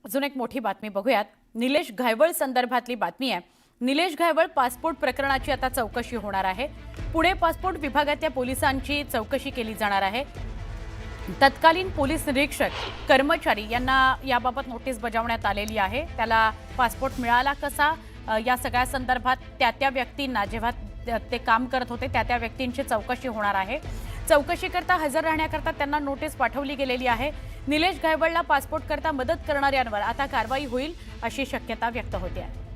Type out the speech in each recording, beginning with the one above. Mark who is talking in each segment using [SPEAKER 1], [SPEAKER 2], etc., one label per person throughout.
[SPEAKER 1] अजून एक मोठी बातमी बघूयात। निलेश घायवळ संदर्भातली बातमी आहे। निलेश घायवळ पासपोर्ट प्रकरणाची आता चौकशी होणार आहे। पुणे पासपोर्ट विभागाच्या पोलिसांची चौकशी केली जाणार आहे। तत्कालीन पोलीस निरीक्षक कर्मचारी यांना याबाबत नोटीस बजावण्यात आलेली आहे। त्याला पासपोर्ट मिळाला कसा या सगळ्या संदर्भात त्या व्यक्तींना जेव्हा ते काम करत होते त्या व्यक्तींची चौकशी होणार आहे। चौकशीकरता हजर राहण्याकरता त्यांना नोटीस पाठवली गेलेली आहे। निलेश घायवळला पासपोर्ट करता मदत करणाऱ्यांवर आता कारवाई होईल अशी शक्यता व्यक्त होते आहे।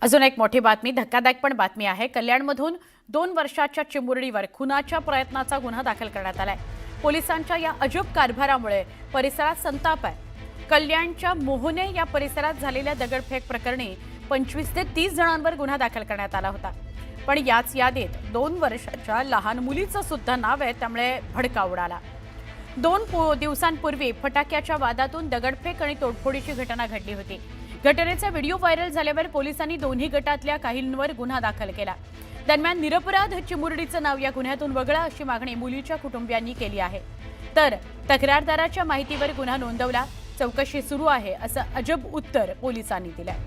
[SPEAKER 1] अजून एक मोठी बातमी, धक्कादायक पण बातमी आहे। कल्याणमधून 2 वर्षाच्या चिमुरडीवर खुनाच्या प्रयत्नाचा गुन्हा दाखल करण्यात आलाय। पोलिसांच्या या अजब कारभारामुळे परिसरात संताप आहे। कल्याणच्या मोहने या परिसरात झालेल्या दगडफेक प्रकरणी 25 ते 30 जणांवर गुन्हा दाखल करण्यात आला होता। पण याच यादीत 2 वर्षाच्या लहान मुलीचं सुद्धा नाव आहे, त्यामुळे भडका उडाला। 2 दिवसांपूर्वी फटाक्याच्या वादातून दगडफेक आणि तोडफोडीची घटना घडली होती। घटनेचा व्हिडिओ व्हायरल झाल्यावर पोलिसांनी दोन्ही गटातल्या काहींवर गुन्हा दाखल केला। दरम्यान निरपराध चिमुरडीचं नाव या गुन्ह्यातून वगळा अशी मागणी मुलीच्या कुटुंबियांनी केली आहे। तर तक्रारदाराच्या माहितीवर गुन्हा नोंदवला, चौकशी सुरू आहे असं अजब उत्तर पोलिसांनी दिलंय।